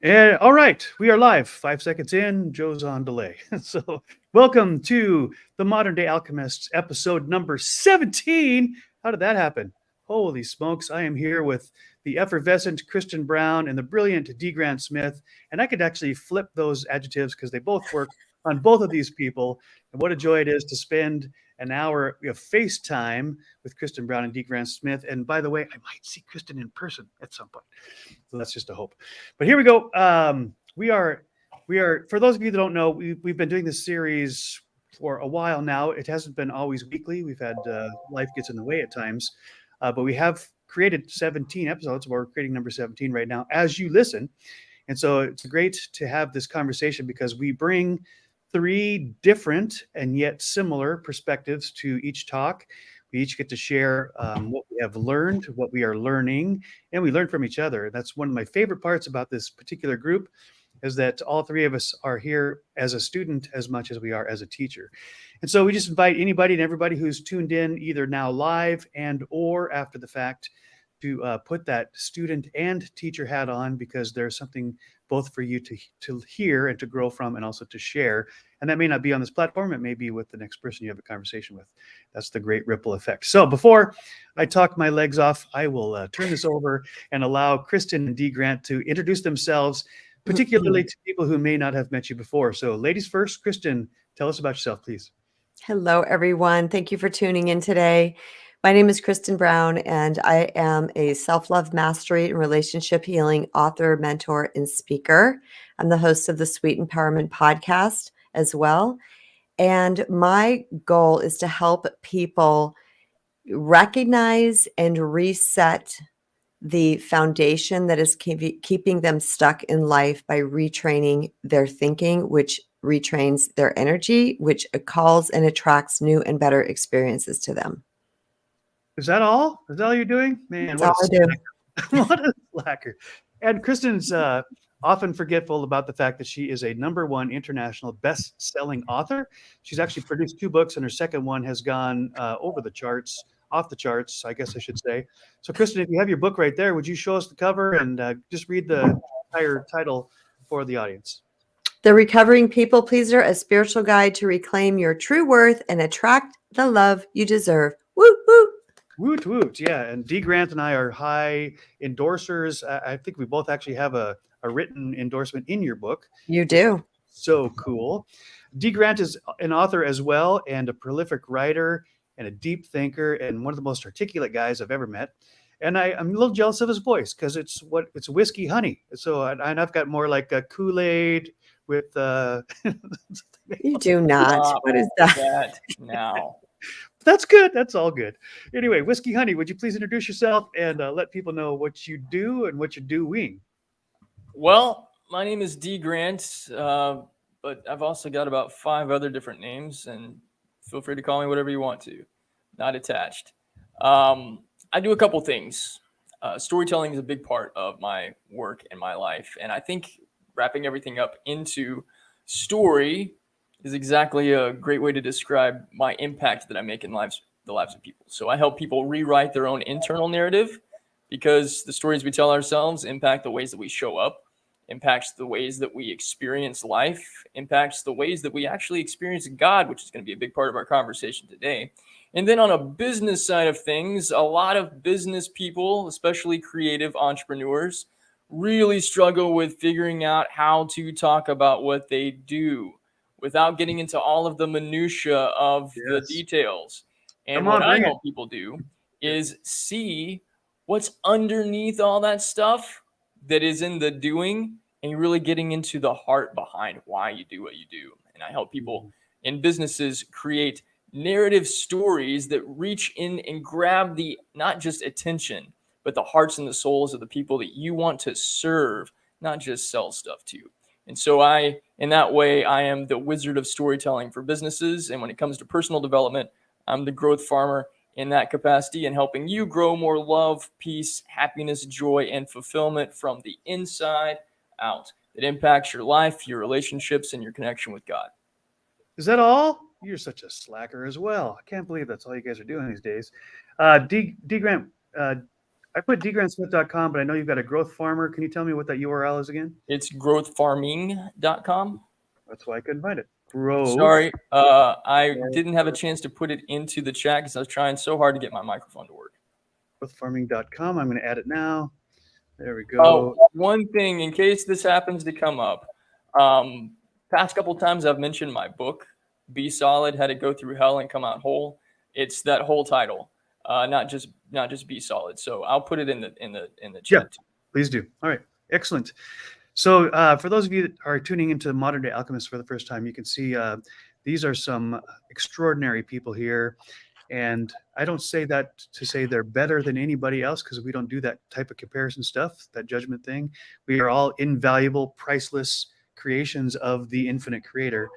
And all right, we are live. 5 seconds in, Joe's on delay. So, welcome to the Modern Day Alchemists, episode number 17. How did that happen? Holy smokes! I am here with the effervescent Kristen Brown and the brilliant D. Grant Smith, and I could actually flip those adjectives because they both work on both of these people. And what a joy it is to spend an hour of FaceTime with Kristen Brown and D. Grant Smith. And by the way, I might see Kristen in person at some point. So that's just a hope. But here we go. We are for those of you that don't know, we've been doing this series for a while now. It hasn't been always weekly. We've had life gets in the way at times, but we have created 17 episodes. We're creating number 17 right now as you listen. And so it's great to have this conversation because we bring three different and yet similar perspectives to each talk. We each get to share what we have learned, what we are learning, and we learn from each other. That's one of my favorite parts about this particular group, is that all three of us are here as a student as much as we are as a teacher. And so we just invite anybody and everybody who's tuned in either now live and or after the fact to put that student and teacher hat on, because there's something both for you to hear and to grow from and also to share. And that may not be on this platform. It may be with the next person you have a conversation with. That's the great ripple effect. So before I talk my legs off, I will turn this over and allow Kristen and D. Grant to introduce themselves, particularly to people who may not have met you before. So ladies first, Kristen, tell us about yourself, please. Hello, everyone. Thank you for tuning in today. My name is Kristen Brown, and I am a self-love mastery and relationship healing author, mentor, and speaker. I'm the host of the Sweet Empowerment podcast as well. And my goal is to help people recognize and reset the foundation that is keeping them stuck in life by retraining their thinking, which retrains their energy, which calls and attracts new and better experiences to them. Is that all? Is that all you're doing? Man, That's all I do. What a slacker. And Kristen's often forgetful about the fact that she is a #1 international best-selling author. She's actually produced 2 books, and her second one has gone over the charts, off the charts, I guess I should say. So, Kristen, if you have your book right there, would you show us the cover and just read the entire title for the audience? The Recovering People Pleaser, a spiritual guide to reclaim your true worth and attract the love you deserve. Woot, woot. Woot, woot. Yeah, and D. Grant and I are high endorsers. I think we both actually have a written endorsement in your book. You do. So cool. D. Grant is an author as well, and a prolific writer and a deep thinker, and one of the most articulate guys I've ever met. And I'm a little jealous of his voice because it's whiskey honey. So and I've got more like a Kool-Aid with You do not. What is that? No. That's good. That's all good. Anyway, Whiskey Honey, would you please introduce yourself and let people know what you do and what you're doing? Well, my name is D. Grant, but I've also got about 5 other different names, and feel free to call me whatever you want to. Not attached. I do a couple things. Storytelling is a big part of my work and my life, and I think wrapping everything up into story is exactly a great way to describe my impact that I make in the lives of people. So I help people rewrite their own internal narrative, because the stories we tell ourselves impact the ways that we show up, impacts the ways that we experience life, impacts the ways that we actually experience God, which is going to be a big part of our conversation today. And then on a business side of things, a lot of business people, especially creative entrepreneurs, really struggle with figuring out how to talk about what they do without getting into all of the minutia of the details. And what I help people do is see what's underneath all that stuff that is in the doing, and you're really getting into the heart behind why you do what you do. And I help people in businesses create narrative stories that reach in and grab the not just attention, but the hearts and the souls of the people that you want to serve, not just sell stuff to. And so in that way, I am the wizard of storytelling for businesses. And when it comes to personal development, I'm the growth farmer in that capacity, and helping you grow more love, peace, happiness, joy, and fulfillment from the inside out. It impacts your life, your relationships, and your connection with God. Is that all? You're such a slacker as well. I can't believe that's all you guys are doing these days. D. Grant, I put dgrantsmith.com, but I know you've got a growth farmer. Can you tell me what that URL is again? It's growthfarming.com. That's why I couldn't find it. Growth. Sorry, I didn't have a chance to put it into the chat because I was trying so hard to get my microphone to work. Growthfarming.com. I'm going to add it now. There we go. Oh, one thing, in case this happens to come up, past couple times I've mentioned my book, Be Solid, How to Go Through Hell and Come Out Whole. It's that whole title, not just Be Solid. So I'll put it in the chat. Yeah, please do. All right, excellent. So for those of you that are tuning into Modern Day Alchemists for the first time, you can see these are some extraordinary people here. And I don't say that to say they're better than anybody else, because we don't do that type of comparison stuff, that judgment thing. We are all invaluable, priceless creations of the infinite creator.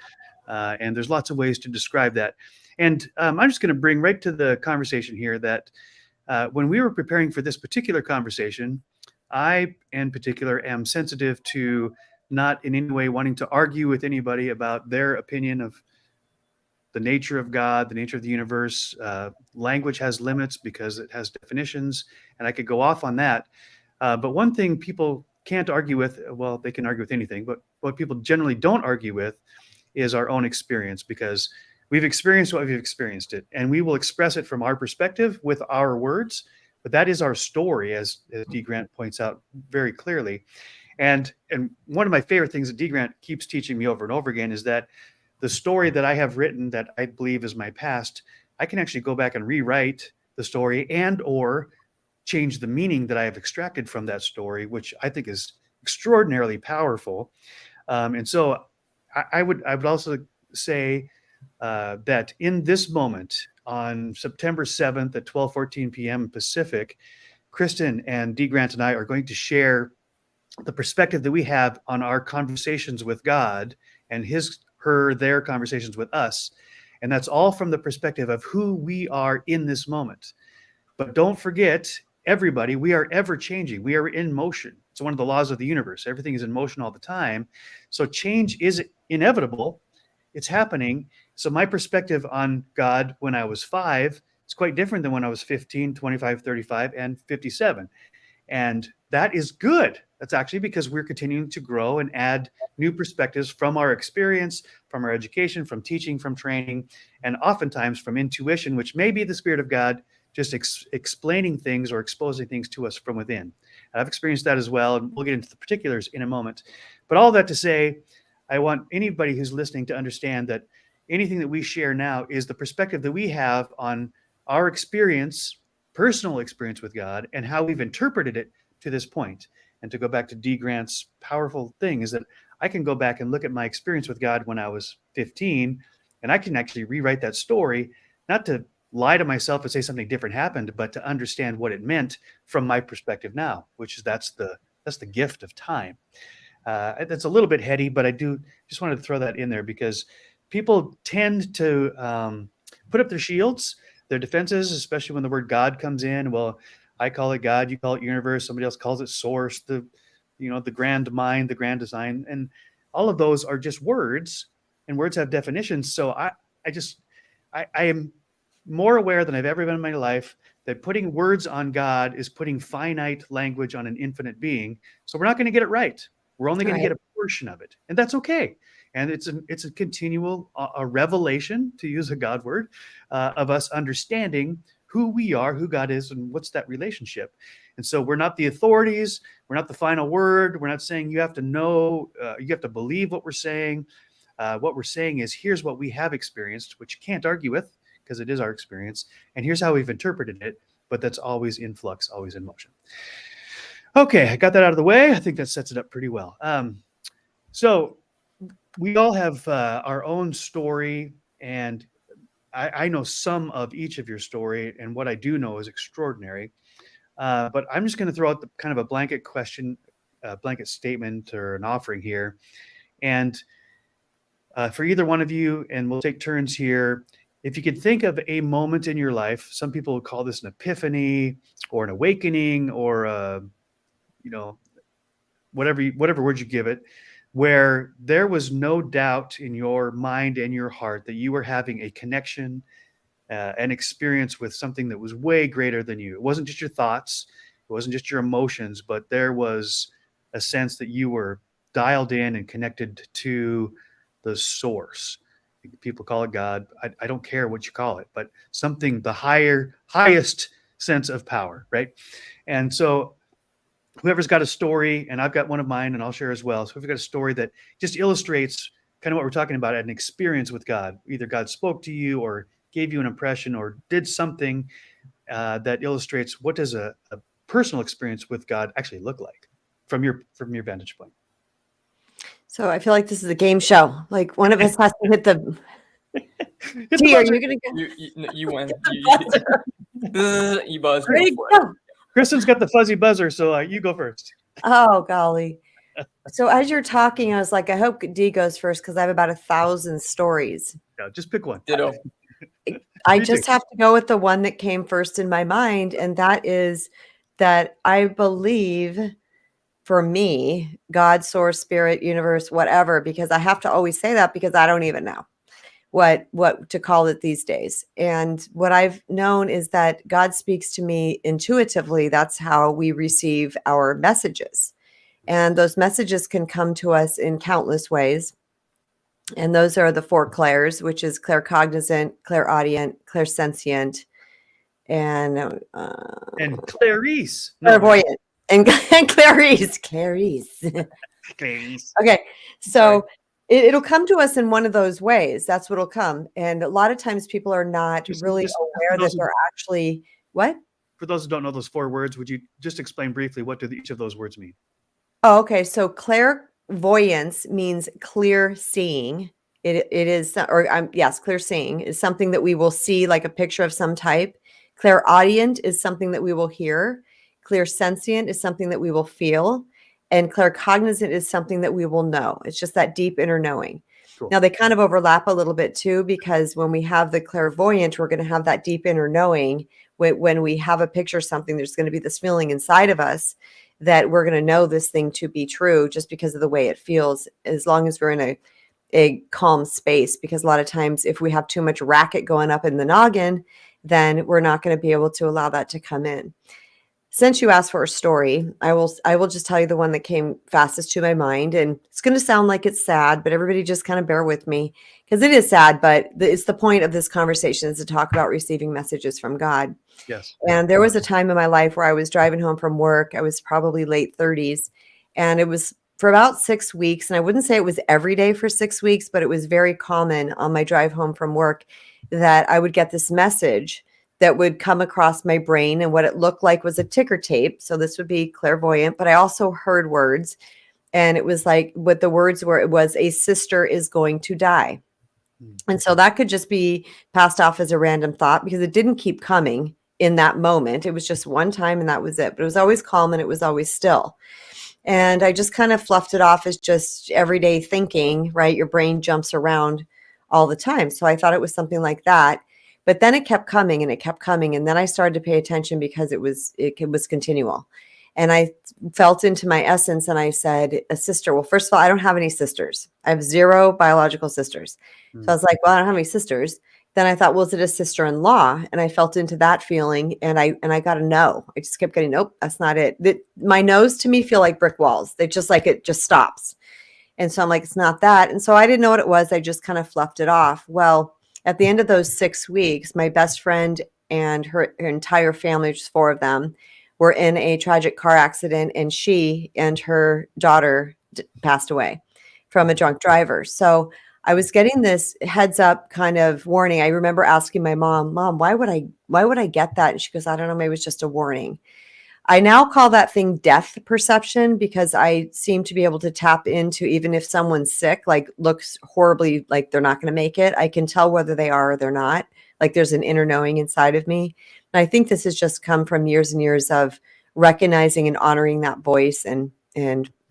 And there's lots of ways to describe that. And I'm just going to bring right to the conversation here that when we were preparing for this particular conversation, I, in particular, am sensitive to not in any way wanting to argue with anybody about their opinion of the nature of God, the nature of the universe. Language has limits because it has definitions, and I could go off on that. But one thing people can't argue with, well, they can argue with anything, but what people generally don't argue with is our own experience, because we've experienced what we've experienced it, and we will express it from our perspective with our words. But that is our story, as D. Grant points out very clearly. And one of my favorite things that D. Grant keeps teaching me over and over again is that the story that I have written that I believe is my past, I can actually go back and rewrite the story and or change the meaning that I have extracted from that story, which I think is extraordinarily powerful. And so I would also say that in this moment, on September 7th at 12:14 p.m. Pacific, Kristen and D. Grant and I are going to share the perspective that we have on our conversations with God and their conversations with us. And that's all from the perspective of who we are in this moment. But don't forget, everybody, we are ever changing. We are in motion. It's one of the laws of the universe. Everything is in motion all the time. So change is inevitable. It's happening. So my perspective on God when I was 5 is quite different than when I was 15, 25, 35, and 57. And that is good. That's actually because we're continuing to grow and add new perspectives from our experience, from our education, from teaching, from training, and oftentimes from intuition, which may be the Spirit of God just explaining things or exposing things to us from within. And I've experienced that as well, and we'll get into the particulars in a moment. But all that to say, I want anybody who's listening to understand that anything that we share now is the perspective that we have on our experience, personal experience with God, and how we've interpreted it to this point. And to go back to D. Grant's powerful thing is that I can go back and look at my experience with God when I was 15, and I can actually rewrite that story, not to lie to myself and say something different happened, but to understand what it meant from my perspective now, which is that's the gift of time. That's a little bit heady, but I do just wanted to throw that in there because people tend to put up their shields, their defenses, especially when the word God comes in. Well, I call it God, you call it universe, somebody else calls it source, the grand mind, the grand design, and all of those are just words, and words have definitions. So I am more aware than I've ever been in my life that putting words on God is putting finite language on an infinite being. So we're not going to get it right. We're only going to get a portion of it, and that's okay. And it's a continual a revelation, to use a God word, of us understanding who we are, who God is, and what's that relationship. And so we're not the authorities. We're not the final word. We're not saying you have to know, you have to believe what we're saying. What we're saying is, here's what we have experienced, which you can't argue with because it is our experience. And here's how we've interpreted it, but that's always in flux, always in motion. Okay, I got that out of the way. I think that sets it up pretty well. So we all have our own story, and I know some of each of your story, and what I do know is extraordinary. But I'm just going to throw out the kind of a blanket question, a blanket statement or an offering here. And for either one of you, and we'll take turns here, if you could think of a moment in your life, some people would call this an epiphany or an awakening or, whatever word you give it, where there was no doubt in your mind and your heart that you were having a connection, an experience with something that was way greater than you. It wasn't just your thoughts. It wasn't just your emotions, but there was a sense that you were dialed in and connected to the source. People call it God. I don't care what you call it, but something, the highest sense of power, right? And so whoever's got a story, and I've got one of mine and I'll share as well. So if you've got a story that just illustrates kind of what we're talking about, an experience with God, either God spoke to you or gave you an impression or did something that illustrates what does a personal experience with God actually look like from your vantage point. So I feel like this is a game show. Like one of us has to hit the. Hit the T, are buzzer. you going to You win. go? You buzz. Ready, Go for it. go. Kristen's got the fuzzy buzzer, so you go first. Oh, golly. So as you're talking, I was like, I hope D goes first because I have about 1,000 stories. No, just pick one. Ditto. I Me just too. have to go with the one that came first in my mind, and that is that I believe, for me, God, source, spirit, universe, whatever, because I have to always say that because I don't even know what to call it these days. And what I've known is that God speaks to me intuitively. That's how we receive our messages. And those messages can come to us in countless ways. And those are the 4 clairs, which is claircognizant, clairaudient, clairsentient, and And Clarice. clairvoyant. And Clarice. Clarice. Okay. So it'll come to us in one of those ways. That's what'll come. And a lot of times people are not really aware that they're actually what? For those who don't know those 4 words, would you just explain briefly what do each of those words mean? Oh, okay. So clairvoyance means clear seeing. It is, or yes, clear seeing is something that we will see, like a picture of some type. Clairaudient is something that we will hear. Clairsentient is something that we will feel. And claircognizant is something that we will know. It's just that deep inner knowing. Cool. Now, they kind of overlap a little bit too, because when we have the clairvoyant, we're going to have that deep inner knowing. When we have a picture of something, there's going to be this feeling inside of us that we're going to know this thing to be true just because of the way it feels, as long as we're in a calm space. Because a lot of times if we have too much racket going up in the noggin, then we're not going to be able to allow that to come in. Since you asked for a story, I will just tell you the one that came fastest to my mind. And it's going to sound like it's sad, but everybody just kind of bear with me, because it is sad, but it's the point of this conversation is to talk about receiving messages from God. Yes. And there was a time in my life where I was driving home from work. I was probably late 30s, and it was for about 6 weeks. And I wouldn't say it was every day for 6 weeks, but it was very common on my drive home from work that I would get this message that would come across my brain. And what it looked like was a ticker tape. So this would be clairvoyant, but I also heard words. And it was like what the words were, it was, a sister is going to die. And so that could just be passed off as a random thought because it didn't keep coming in that moment. It was just one time and that was it. But it was always calm and it was always still. And I just kind of fluffed it off as just everyday thinking, right? Your brain jumps around all the time. So I thought it was something like that. But then it kept coming and it kept coming. And then I started to pay attention because it was continual. And I felt into my essence and I said, a sister. Well, first of all, I don't have any sisters. I have 0 biological sisters. So I was like, well, I don't have any sisters. Then I thought, well, is it a sister-in-law? And I felt into that feeling and I got a no. I just kept getting, nope, that's not it. My no's to me feel like brick walls. They just like, it just stops. And so I'm like, it's not that. And so I didn't know what it was. I just kind of fluffed it off. Well, at the end of those 6 weeks, my best friend and her entire family, which is 4 of them, were in a tragic car accident, and she and her daughter passed away from a drunk driver. So I was getting this heads up kind of warning. I remember asking my mom, why would I get that? And she goes, I don't know, maybe it's just a warning. I now call that thing death perception because I seem to be able to tap into, even if someone's sick, like looks horribly like they're not going to make it, I can tell whether they are or they're not. Like there's an inner knowing inside of me. And I think this has just come from years and years of recognizing and honoring that voice and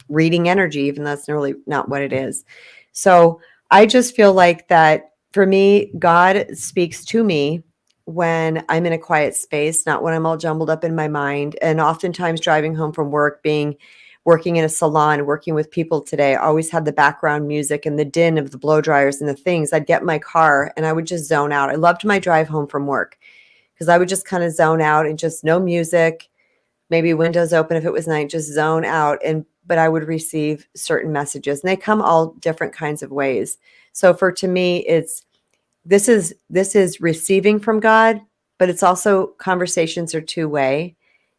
reading energy, even though that's really not what it is. So I just feel like that for me, God speaks to me when I'm in a quiet space, not when I'm all jumbled up in my mind. And oftentimes driving home from work, working in a salon, working with people today, I always had the background music and the din of the blow dryers and the things. I'd get in my car and I would just zone out. I loved my drive home from work because I would just kind of zone out and just no music, maybe windows open if it was night, just zone out. But I would receive certain messages, and they come all different kinds of ways. So to me, this is receiving from God, but it's also conversations are two-way,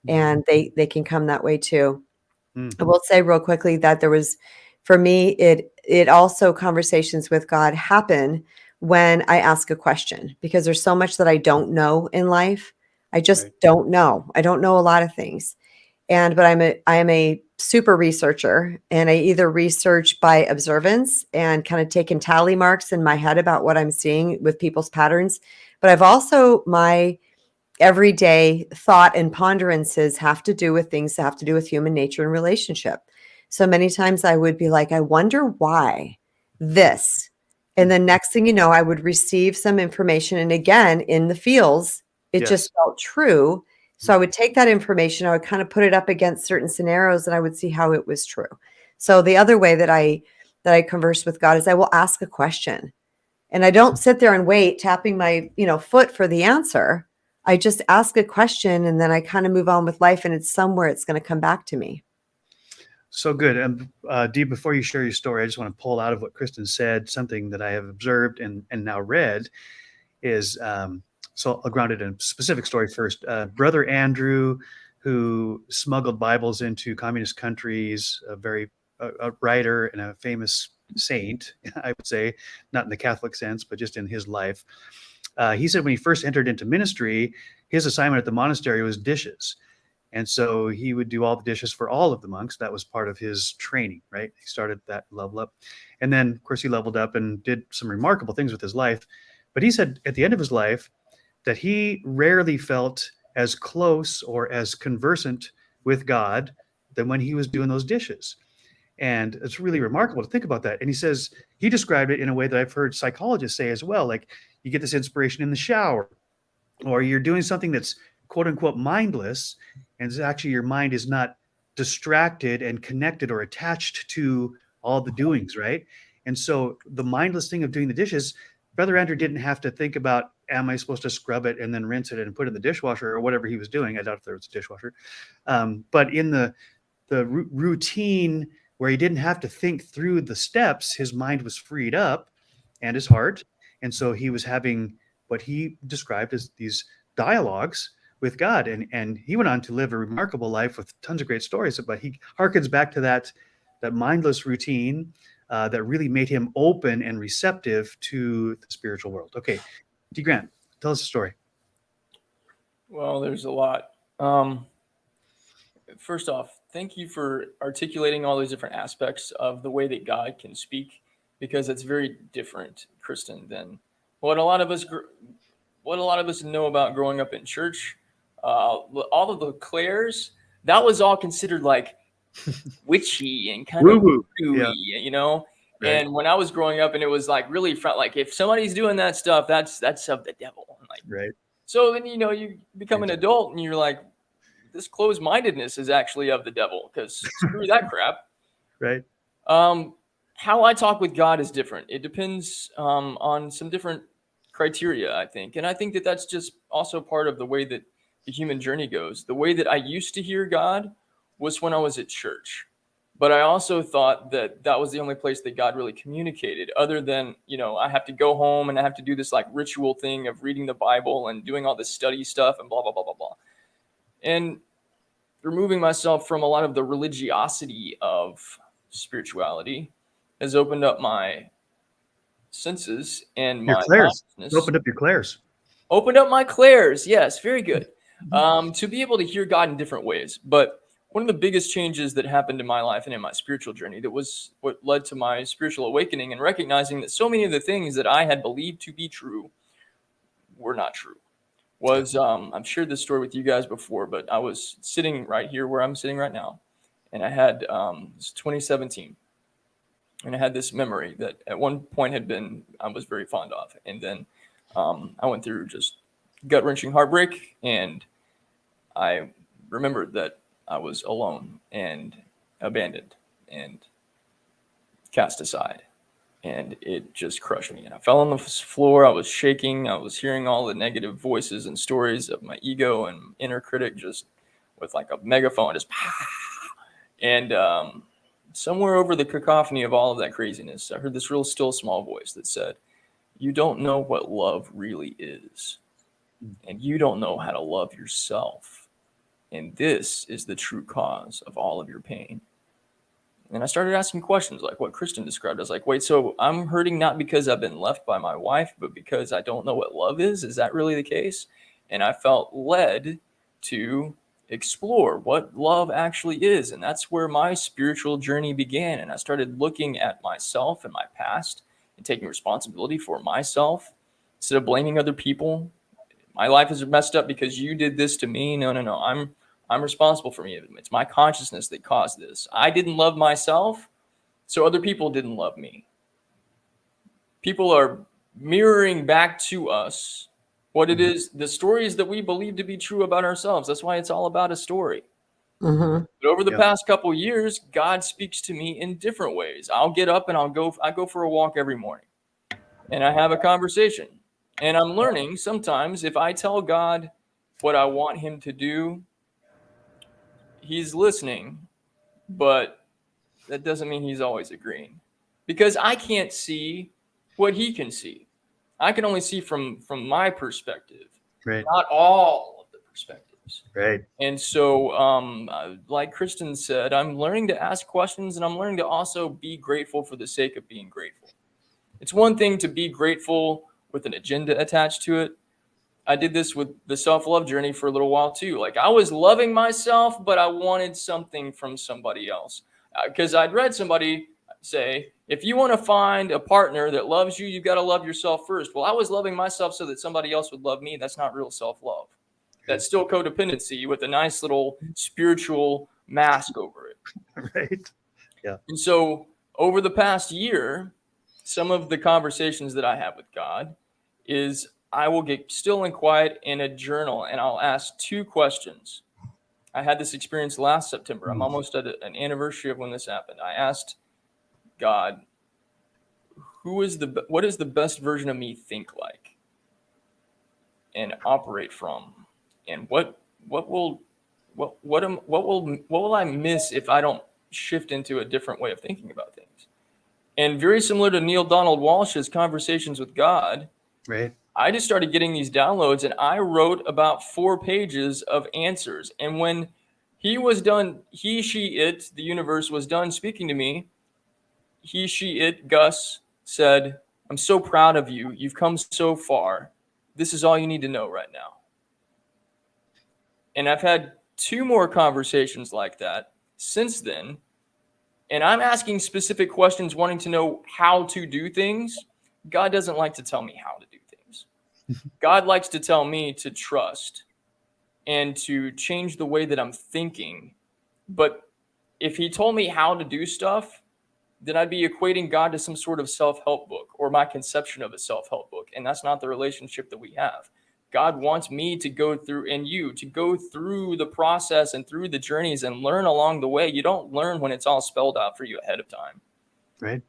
and they can come that way too. I will say real quickly that for me, it also conversations with God happen when I ask a question, because there's so much that I don't know in life. I just don't know. I don't know a lot of things. But I am a super researcher, and I either research by observance and kind of taking tally marks in my head about what I'm seeing with people's patterns. But I've also, my everyday thought and ponderances have to do with things that have to do with human nature and relationship. So many times I would be like, I wonder why this. And then next thing you know, I would receive some information. And again, in the feels, it just felt true. So I would take that information, I would kind of put it up against certain scenarios, and I would see how it was true. So the other way that I converse with God is I will ask a question. And I don't sit there and wait, tapping my, foot for the answer. I just ask a question, and then I kind of move on with life, and it's somewhere it's going to come back to me. So good. And Dee, before you share your story, I just want to pull out of what Kristen said, something that I have observed and now read is, so I'll ground it in a specific story first. Brother Andrew, who smuggled Bibles into communist countries, a writer and a famous saint, I would say, not in the Catholic sense, but just in his life. He said when he first entered into ministry, his assignment at the monastery was dishes. And so he would do all the dishes for all of the monks. That was part of his training, right? He started that level up. And then, of course, he leveled up and did some remarkable things with his life. But he said at the end of his life that he rarely felt as close or as conversant with God than when he was doing those dishes. And it's really remarkable to think about that. And he says, he described it in a way that I've heard psychologists say as well. Like, you get this inspiration in the shower, or you're doing something that's quote unquote mindless, and it's actually your mind is not distracted and connected or attached to all the doings, right? And so the mindless thing of doing the dishes, Brother Andrew didn't have to think about, am I supposed to scrub it and then rinse it and put it in the dishwasher or whatever he was doing. I doubt if there was a dishwasher. But in the routine where he didn't have to think through the steps, his mind was freed up and his heart. And so he was having what he described as these dialogues with God. And he went on to live a remarkable life with tons of great stories, but he harkens back to that mindless routine that really made him open and receptive to the spiritual world. Okay, D. Grant, tell us a story. Well, there's a lot. First off, thank you for articulating all these different aspects of the way that God can speak, because it's very different, Kristen, than what a lot of us know about growing up in church. All of the clairs, that was all considered like witchy and kind of gooey, Right. And when I was growing up, and it was like really like if somebody's doing that stuff, that's of the devil. Like, right. So then you become an adult, and you're like, this closed-mindedness is actually of the devil, because screw that crap. Right. How I talk with God is different. It depends on some different criteria, I think. And I think that that's just also part of the way that the human journey goes. The way that I used to hear God was when I was at church. But I also thought that that was the only place that God really communicated, other than, I have to go home and I have to do this like ritual thing of reading the Bible and doing all this study stuff and blah, blah, blah, blah, blah. And removing myself from a lot of the religiosity of spirituality has opened up my senses and my consciousness. Opened up your clairs. Opened up my clairs. Yes, very good. To be able to hear God in different ways. But one of the biggest changes that happened in my life and in my spiritual journey, that was what led to my spiritual awakening and recognizing that so many of the things that I had believed to be true were not true, was I've shared this story with you guys before, but I was sitting right here where I'm sitting right now, and I had it's 2017, and I had this memory that at one point I was very fond of, and then I went through just gut-wrenching heartbreak, and I remembered that I was alone and abandoned and cast aside. And it just crushed me. And I fell on the floor. I was shaking. I was hearing all the negative voices and stories of my ego and inner critic just with like a megaphone, just and somewhere over the cacophony of all of that craziness, I heard this real still small voice that said, "You don't know what love really is, and you don't know how to love yourself, and this is the true cause of all of your pain." And I started asking questions like what Kristen described. I was like, wait, so I'm hurting not because I've been left by my wife, but because I don't know what love is? Is that really the case? And I felt led to explore what love actually is. And that's where my spiritual journey began. And I started looking at myself and my past and taking responsibility for myself instead of blaming other people. My life is messed up because you did this to me. No. I'm responsible for me. It's my consciousness that caused this. I didn't love myself, so other people didn't love me. People are mirroring back to us what it is, the stories that we believe to be true about ourselves. That's why it's all about a story. Mm-hmm. But over the past couple of years, God speaks to me in different ways. I'll get up and I go for a walk every morning, and I have a conversation. And I'm learning sometimes if I tell God what I want him to do, he's listening, but that doesn't mean he's always agreeing, because I can't see what he can see. I can only see from my perspective, Right. not all of the perspectives. Right. And so, like Kristen said, I'm learning to ask questions, and I'm learning to also be grateful for the sake of being grateful. It's one thing to be grateful with an agenda attached to it. I did this with the self-love journey for a little while too. Like I was loving myself, but I wanted something from somebody else. Because I'd read somebody say, if you want to find a partner that loves you, you've got to love yourself first. Well, I was loving myself so that somebody else would love me. That's not real self-love. That's still codependency with a nice little spiritual mask over it. Right. Yeah. And so over the past year, some of the conversations that I have with God is I will get still and quiet in a journal, and I'll ask 2 questions. I had this experience last September. I'm almost at an anniversary of when this happened. I asked God, what is the best version of me think like and operate from? And what will I miss if I don't shift into a different way of thinking about things? And very similar to Neil Donald Walsh's Conversations with God, Right. I just started getting these downloads, and I wrote about 4 pages of answers. And when he was done, he, she, it, the universe was done speaking to me, he, she, it, Gus said, "I'm so proud of you. You've come so far. This is all you need to know right now." And I've had 2 more conversations like that since then. And I'm asking specific questions, wanting to know how to do things. God doesn't like to tell me how to do things. God likes to tell me to trust and to change the way that I'm thinking. But if he told me how to do stuff, then I'd be equating God to some sort of self-help book or my conception of a self-help book. And that's not the relationship that we have. God wants me to go through, and you to go through the process and through the journeys and learn along the way. You don't learn when it's all spelled out for you ahead of time. Right.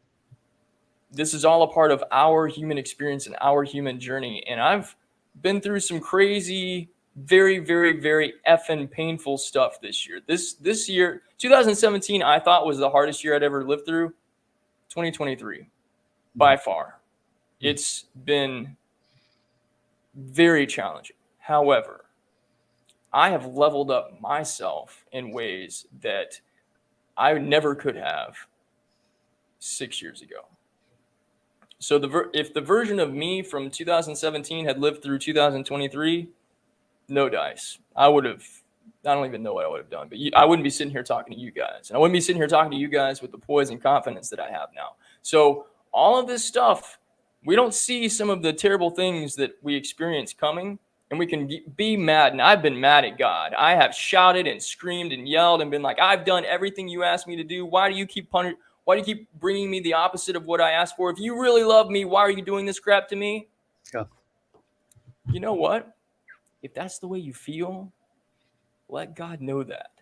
This is all a part of our human experience and our human journey. And I've been through some crazy, very, very, very effing painful stuff this year. This year, 2017, I thought was the hardest year I'd ever lived through. 2023, by far. It's been very challenging. However, I have leveled up myself in ways that I never could have 6 years ago. So if the version of me from 2017 had lived through 2023, no dice. I don't even know what I would have done, but I wouldn't be sitting here talking to you guys. And I wouldn't be sitting here talking to you guys with the poise and confidence that I have now. So all of this stuff, we don't see some of the terrible things that we experience coming, and we can be mad. And I've been mad at God. I have shouted and screamed and yelled and been like, I've done everything you asked me to do. Why do you keep bringing me the opposite of what I asked for? If you really love me, why are you doing this crap to me? Yeah. You know what? If that's the way you feel, let God know that.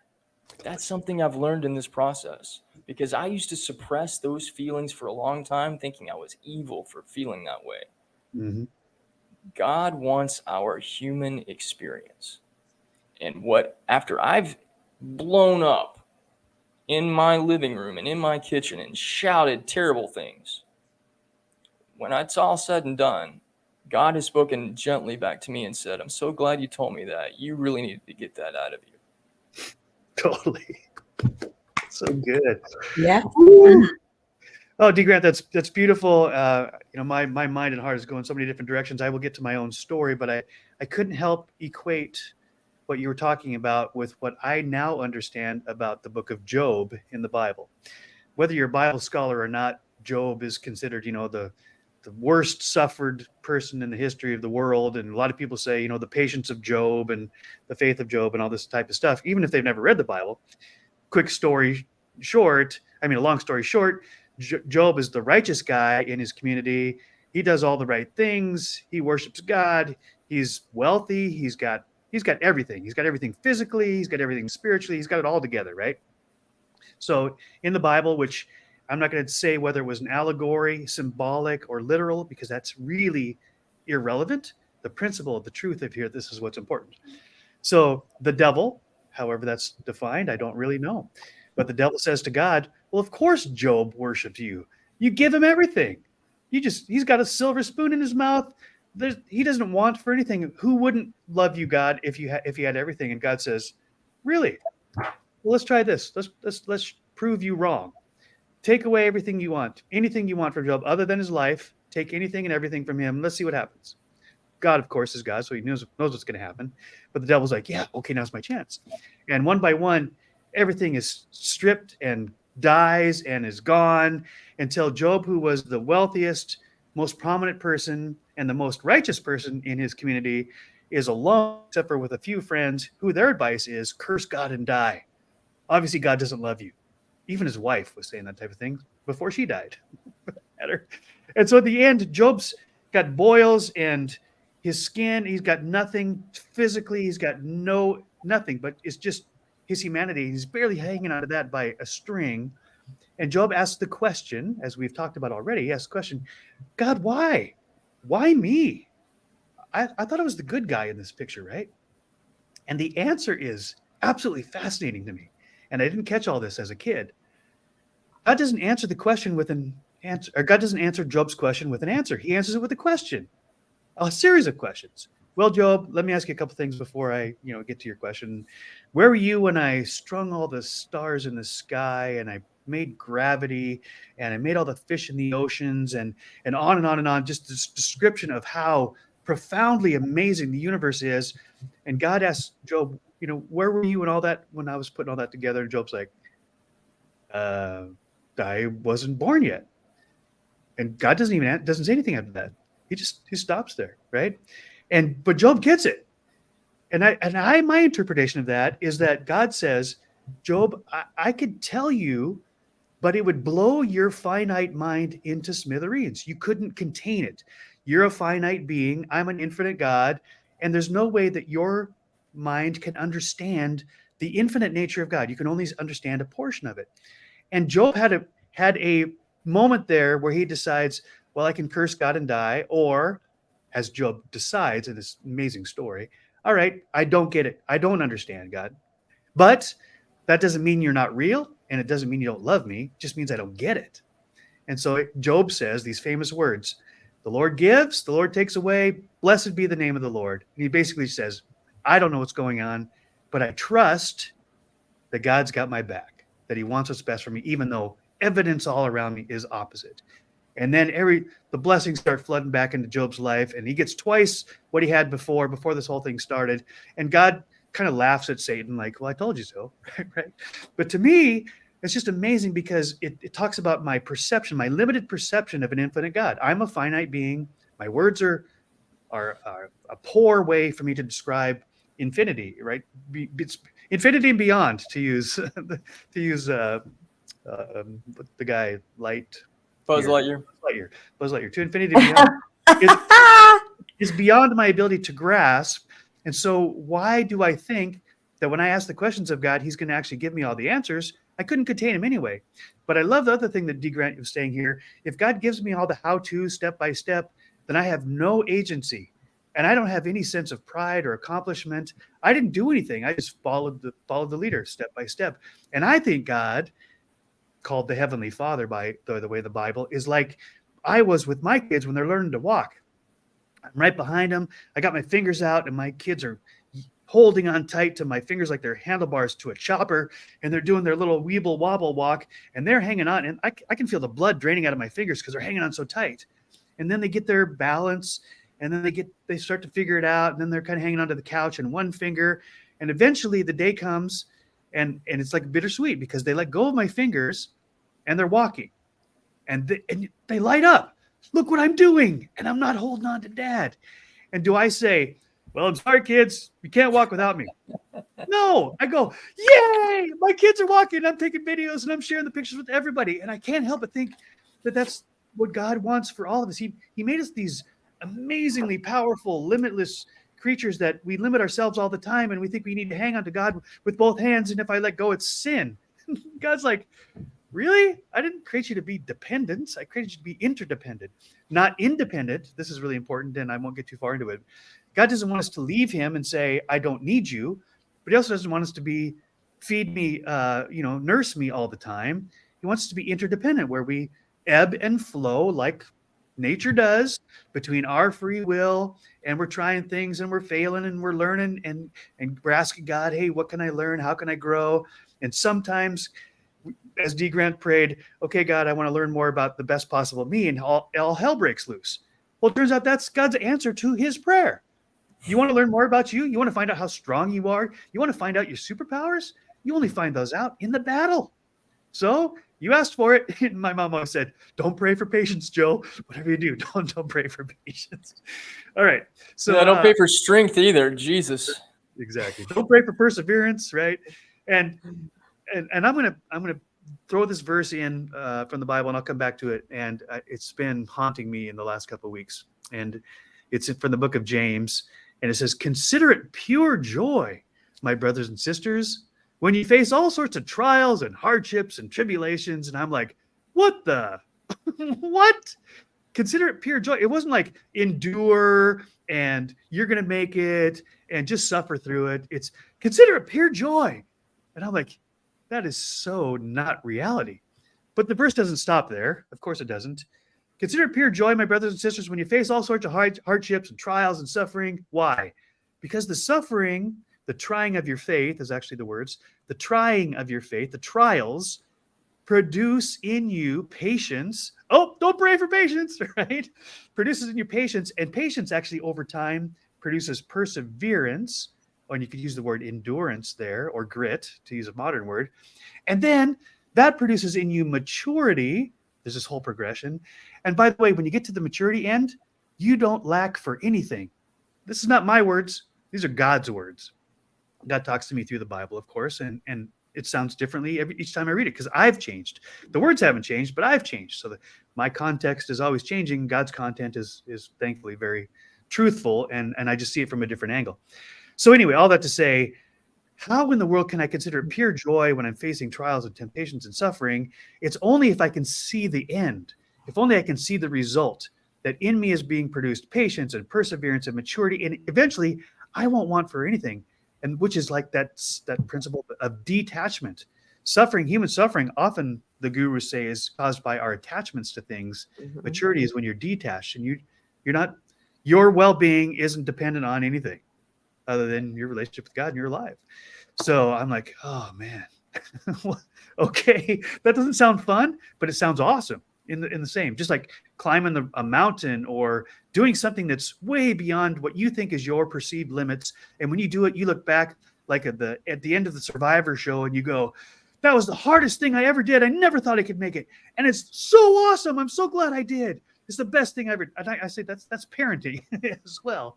That's something I've learned in this process, because I used to suppress those feelings for a long time, thinking I was evil for feeling that way. Mm-hmm. God wants our human experience. And after I've blown up in my living room and in my kitchen and shouted terrible things, when it's all said and done, God has spoken gently back to me and said, I'm so glad you told me that. You really needed to get that out of you. Totally. So good. Yeah. Oh, D. Grant, that's beautiful. My mind and heart is going so many different directions. I will get to my own story, but I couldn't help equate what you were talking about with what I now understand about the book of Job in the Bible. Whether you're a Bible scholar or not, Job is considered, the worst suffered person in the history of the world. And a lot of people say, the patience of Job and the faith of Job and all this type of stuff, even if they've never read the Bible. A long story short, Job is the righteous guy in his community. He does all the right things. He worships God. He's wealthy. He's got everything. He's got everything physically. He's got everything spiritually. He's got it all together, right? So in the Bible, which I'm not going to say whether it was an allegory, symbolic, or literal, because that's really irrelevant. The principle, the truth of here, this is what's important. So the devil, however that's defined, I don't really know. But the devil says to God, well, of course Job worships you. You give him everything. He's got a silver spoon in his mouth. He doesn't want for anything. Who wouldn't love you, God, if you had everything? And God says, really? Well, let's try this. Let's prove you wrong. Take away everything you want, anything you want from Job other than his life. Take anything and everything from him. Let's see what happens. God, of course, is God, so he knows what's going to happen. But the devil's like, yeah, okay, now's my chance. And one by one, everything is stripped and dies and is gone until Job, who was the wealthiest, most prominent person and the most righteous person in his community, is alone, except for with a few friends who their advice is curse God and die. Obviously, God doesn't love you. Even his wife was saying that type of thing before she died. And so at the end, Job's got boils and his skin, he's got nothing physically, he's got nothing, but it's just his humanity. He's barely hanging out of that by a string. And Job asks the question, as we've talked about already, he asks the question, God, why? Why me? I thought I was the good guy in this picture, right? And the answer is absolutely fascinating to me. And I didn't catch all this as a kid. God doesn't answer the question with an answer, or God doesn't answer Job's question with an answer. He answers it with a question, a series of questions. Well, Job, let me ask you a couple things before I, get to your question. Where were you when I strung all the stars in the sky and I made gravity and I made all the fish in the oceans and on and on and on, just this description of how profoundly amazing the universe is. And God asks Job, where were you and all that when I was putting all that together? And Job's like, I wasn't born yet. And God doesn't say anything after that. He stops there, right? But Job gets it. And my interpretation of that is that God says, Job, I could tell you, but it would blow your finite mind into smithereens. You couldn't contain it. You're a finite being. I'm an infinite God. And there's no way that your mind can understand the infinite nature of God. You can only understand a portion of it. And Job had a moment there where he decides, well, I can curse God and die, or as Job decides in this amazing story, all right, I don't get it. I don't understand, God. But that doesn't mean you're not real, and it doesn't mean you don't love me. It just means I don't get it. And so Job says these famous words, the Lord gives, the Lord takes away, blessed be the name of the Lord. And he basically says, I don't know what's going on, but I trust that God's got my back, that he wants what's best for me, even though evidence all around me is opposite. And then the blessings start flooding back into Job's life, and he gets twice what he had before this whole thing started. And God kind of laughs at Satan, like, well, I told you so, right? But to me, it's just amazing because it talks about my perception, my limited perception of an infinite God. I'm a finite being. My words are a poor way for me to describe infinity, right? It's infinity and beyond, to use the guy Buzz Lightyear. Buzz Lightyear. To infinity and beyond is beyond my ability to grasp. And so why do I think that when I ask the questions of God, he's going to actually give me all the answers? I couldn't contain him anyway. But I love the other thing that D. Grant was saying here. If God gives me all the how-to step by step, then I have no agency. and I don't have any sense of pride or accomplishment. I didn't do anything. I just followed the leader step by step. And I think God, called the Heavenly Father by the way the Bible, is like I was with my kids when they're learning to walk. I'm right behind them. I got my fingers out, and my kids are holding on tight to my fingers like they're handlebars to a chopper, and they're doing their little weeble wobble walk, and they're hanging on, and I can feel the blood draining out of my fingers because they're hanging on so tight. And then they get their balance, and then they start to figure it out, and then they're kind of hanging onto the couch in one finger, and eventually the day comes, and it's like bittersweet because they let go of my fingers, and they're walking, and they light up. Look what I'm doing, and I'm not holding on to Dad. And do I say, well, I'm sorry, kids, you can't walk without me? No, I go, yay, my kids are walking. I'm taking videos and I'm sharing the pictures with everybody. And I can't help but think that that's what God wants for all of us. He made us these amazingly powerful, limitless creatures that we limit ourselves all the time. And we think we need to hang on to God with both hands. And if I let go, it's sin. God's like, really? I didn't create you to be dependent. I created you to be interdependent, not independent. This is really important, and I won't get too far into it. God doesn't want us to leave him and say, I don't need you, but he also doesn't want us to be feed me, nurse me all the time. He wants us to be interdependent, where we ebb and flow like nature does between our free will, and we're trying things and we're failing and we're learning and we're asking God, hey, what can I learn? How can I grow? And sometimes, as D. Grant prayed, okay, God, I want to learn more about the best possible me, and all hell breaks loose. Well, it turns out that's God's answer to his prayer. You want to learn more about you? You want to find out how strong you are? You want to find out your superpowers? You only find those out in the battle. So you asked for it. And my mom always said, don't pray for patience, Joe. Whatever you do, don't pray for patience. All right. So yeah, don't pray for strength either. Jesus. Exactly. Don't pray for perseverance, right? And I'm gonna throw this verse in from the Bible, and I'll come back to it. And it's been haunting me in the last couple of weeks. And it's from the book of James. And it says, consider it pure joy, my brothers and sisters, when you face all sorts of trials and hardships and tribulations. And I'm like, what the? What? Consider it pure joy. It wasn't like endure and you're going to make it and just suffer through it. It's consider it pure joy. And I'm like, that is so not reality. But the verse doesn't stop there. Of course it doesn't. Consider it pure joy, my brothers and sisters, when you face all sorts of hardships and trials and suffering. Why? Because the suffering, the trying of your faith is actually the words, the trying of your faith, the trials produce in you patience. Oh, don't pray for patience, right? Produces in you patience, and patience actually over time produces perseverance, and you could use the word endurance there, or grit, to use a modern word. And then that produces in you maturity. There's this whole progression. And by the way, when you get to the maturity end, you don't lack for anything. This is not my words. These are God's words. God talks to me through the Bible, of course, and it sounds differently each time I read it because I've changed. The words haven't changed, but I've changed. So my context is always changing. God's content is thankfully very truthful, and I just see it from a different angle. So anyway, all that to say, how in the world can I consider it pure joy when I'm facing trials and temptations and suffering? It's only if I can see the end, if only I can see the result, that in me is being produced patience and perseverance and maturity, and eventually I won't want for anything, and which is like that principle of detachment. Suffering, human suffering, often the gurus say is caused by our attachments to things. Mm-hmm. Maturity is when you're detached and you're not, your well-being isn't dependent on anything other than your relationship with God and you're alive. So I'm like, oh man, okay, that doesn't sound fun, but it sounds awesome in the same, just like climbing a mountain or doing something that's way beyond what you think is your perceived limits. And when you do it, you look back like at the end of the Survivor show and you go, that was the hardest thing I ever did. I never thought I could make it. And it's so awesome. I'm so glad I did. It's the best thing I ever. And I say that's parenting as well.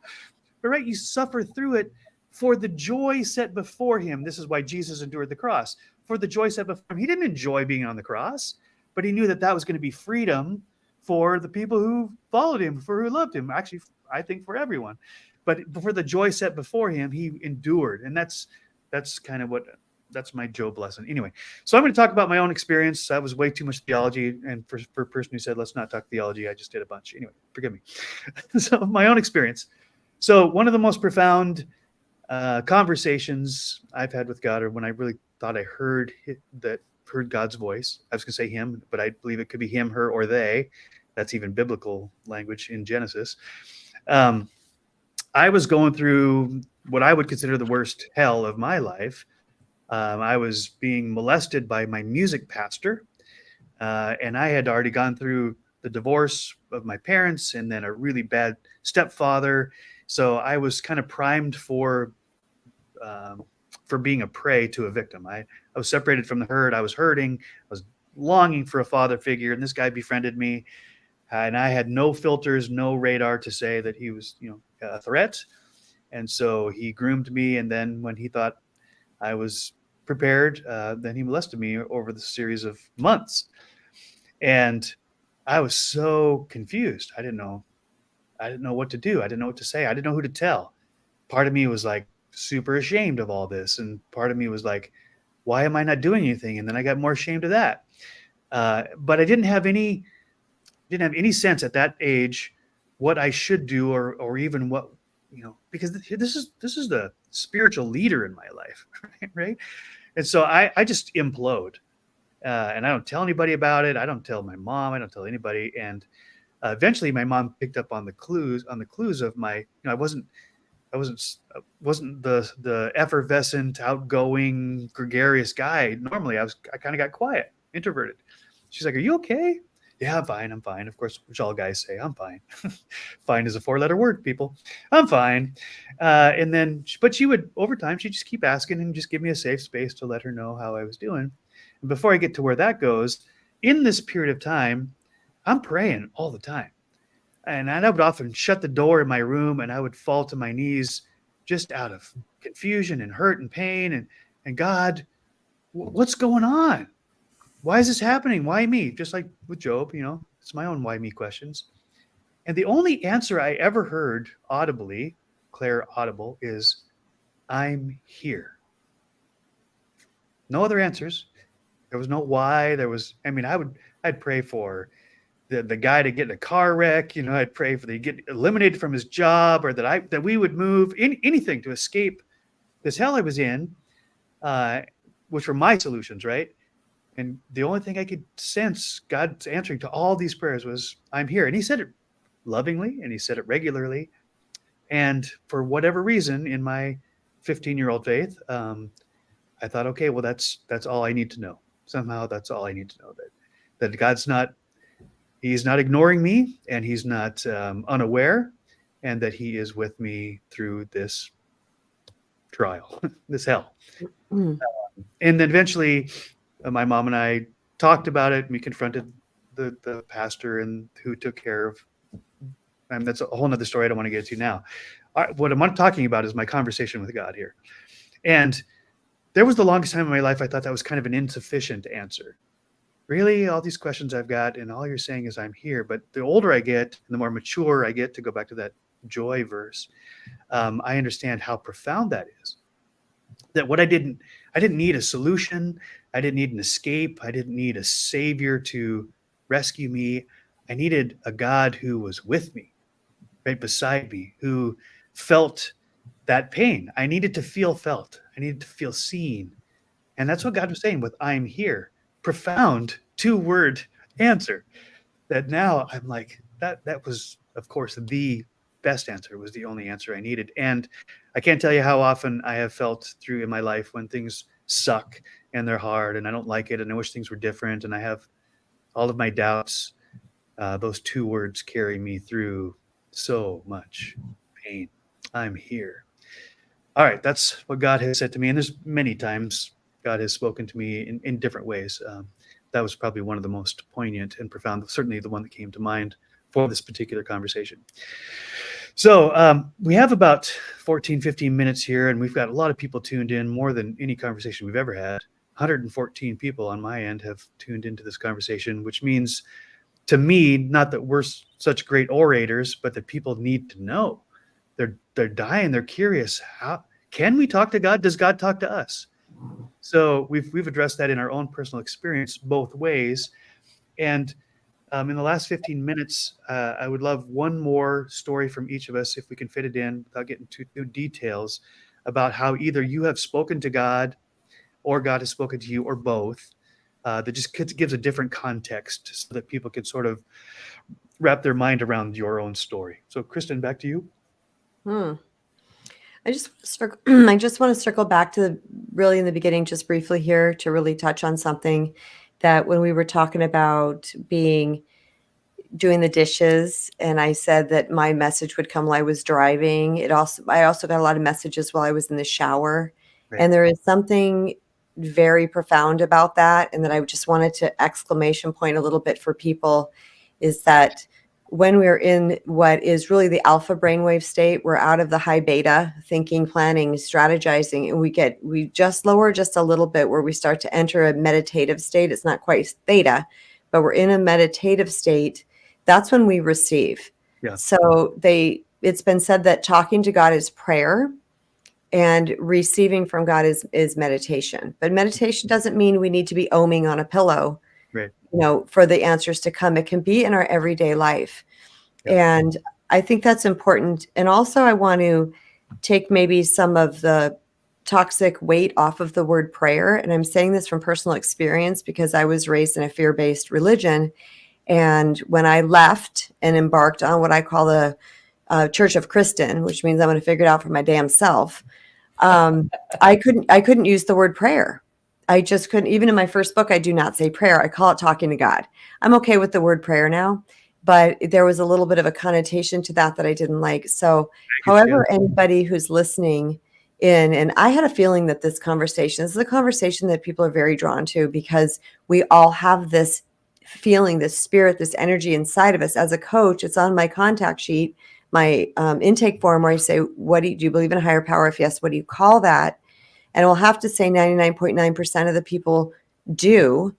But right, you suffer through it for the joy set before him. This is why Jesus endured the cross. For the joy set before him. He didn't enjoy being on the cross, but he knew that was going to be freedom for the people who followed him, for who loved him. Actually, I think for everyone. But for the joy set before him, he endured. And that's kind of that's my Job lesson. Anyway, so I'm going to talk about my own experience. That was way too much theology. And for a person who said, let's not talk theology, I just did a bunch. Anyway, forgive me. So my own experience. So one of the most profound conversations I've had with God, or when I really thought I heard God's voice. I was going to say him, but I believe it could be him, her, or they. That's even biblical language in Genesis. I was going through what I would consider the worst hell of my life. I was being molested by my music pastor, and I had already gone through the divorce of my parents and then a really bad stepfather. So I was kind of primed for being a prey to a victim. I was separated from the herd. I was hurting. I was longing for a father figure, and this guy befriended me. And I had no filters, no radar to say that he was, a threat. And so he groomed me. And then when he thought I was prepared, then he molested me over the series of months. And I was so confused. I didn't know what to do. I didn't know what to say. I didn't know who to tell. Part of me was like super ashamed of all this. And part of me was like, why am I not doing anything? And then I got more ashamed of that. But I didn't have any sense at that age what I should do or even what, because this is the spiritual leader in my life, right? And so I just implode, and I don't tell anybody about it. I don't tell my mom. I don't tell anybody. And eventually, my mom picked up on the clues of my. I wasn't the effervescent, outgoing, gregarious guy. Normally, I kind of got quiet, introverted. She's like, "Are you okay?" Yeah, I'm fine. I'm fine. Of course, which all guys say, I'm fine. Fine is a 4-letter word, people. I'm fine. And then, but she would, over time, she'd just keep asking and just give me a safe space to let her know how I was doing. And before I get to where that goes, in this period of time, I'm praying all the time. And I would often shut the door in my room and I would fall to my knees just out of confusion and hurt and pain. And God, what's going on? Why is this happening? Why me? Just like with Job, it's my own why me questions. And the only answer I ever heard audibly, Claire audible, is I'm here. No other answers. There was no why. I'd pray for the guy to get in a car wreck. I'd pray for the get eliminated from his job, or that we would move, anything to escape this hell I was in, which were my solutions, right? And the only thing I could sense God's answering to all these prayers was, I'm here. And he said it lovingly, and he said it regularly. And for whatever reason, in my 15-year-old faith, I thought, okay, well, that's all I need to know. Somehow that's all I need to know, that God's he's not ignoring me, and he's not unaware, and that he is with me through this trial, this hell. And then eventually, my mom and I talked about it, and we confronted the pastor and who took care of, and that's a whole nother story I don't want to get to now. What I'm talking about is my conversation with God here. And there was the longest time in my life I thought that was kind of an insufficient answer. Really, all these questions I've got, and all you're saying is I'm here. But the older I get, and the more mature I get, to go back to that joy verse, I understand how profound that is. That I didn't need a solution. I didn't need an escape. I didn't need a savior to rescue me. I needed a God who was with me, right beside me, who felt that pain. I needed to feel felt. I needed to feel seen. And that's what God was saying with I'm here. Profound 2-word answer that now I'm like, that was, of course, the best answer, was the only answer I needed. And I can't tell you how often I have felt through in my life when things suck and they're hard and I don't like it and I wish things were different and I have all of my doubts. Those 2 words carry me through so much pain. I'm here. All right, that's what God has said to me. And there's many times God has spoken to me in different ways. That was probably one of the most poignant and profound, certainly the one that came to mind for this particular conversation. So we have about 14, 15 minutes here, and we've got a lot of people tuned in, more than any conversation we've ever had. 114 people on my end have tuned into this conversation, which means to me, not that we're such great orators, but that people need to know. They're dying. They're curious. How can we talk to God? Does God talk to us? So we've addressed that in our own personal experience both ways. And In the last 15 minutes, I would love one more story from each of us, if we can fit it in without getting too details, about how either you have spoken to God or God has spoken to you, or both. That just gives a different context so that people can sort of wrap their mind around your own story. So, Kristen, back to you. I just want to circle back to really in the beginning, just briefly here, to really touch on something that when we were talking about doing the dishes, and I said that my message would come while I was driving. I also got a lot of messages while I was in the shower. Right. And there is something very profound about that, and that I just wanted to exclamation point a little bit for people, is that when we're in what is really the alpha brainwave state, we're out of the high beta thinking, planning, strategizing, and we just lower just a little bit where we start to enter a meditative state. It's not quite theta, but we're in a meditative state. That's when we receive. Yeah. So it's been said that talking to God is prayer and receiving from God is meditation. But meditation doesn't mean we need to be oming on a pillow, Right. For the answers to come. It can be in our everyday life. Yeah. And I think that's important. And also I want to take maybe some of the toxic weight off of the word prayer. And I'm saying this from personal experience because I was raised in a fear-based religion. And when I left and embarked on what I call the Church of Kristen, which means I'm going to figure it out for my damn self, I couldn't use the word prayer. I just couldn't. Even in my first book, I do not say prayer. I call it talking to God. I'm okay with the word prayer now, but there was a little bit of a connotation to that I didn't like. So however, anybody who's listening in, and I had a feeling that this is a conversation that people are very drawn to, because we all have this feeling, this spirit, this energy inside of us. As a coach, it's on my contact sheet, my intake form, where I say, do you believe in a higher power? If yes, what do you call that? And we'll have to say 99.9% of the people do.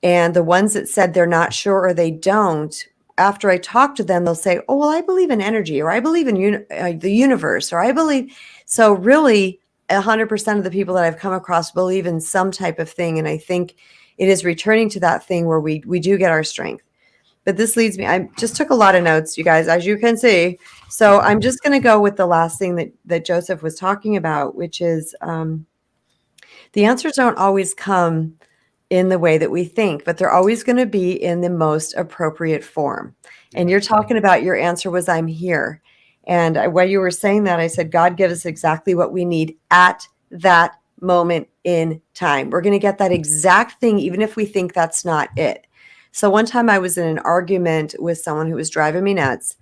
And the ones that said they're not sure or they don't, after I talk to them, they'll say, oh, well, I believe in energy, or I believe in the universe, or I believe. So really 100% of the people that I've come across believe in some type of thing. And I think it is returning to that thing where we do get our strength. But this leads me, I just took a lot of notes, you guys, as you can see. So I'm just going to go with the last thing that Joseph was talking about, which is the answers don't always come in the way that we think, but they're always going to be in the most appropriate form. And you're talking about your answer was, I'm here. And while you were saying that, I said, God, give us exactly what we need at that moment in time. We're going to get that exact thing, even if we think that's not it. So one time I was in an argument with someone who was driving me nuts,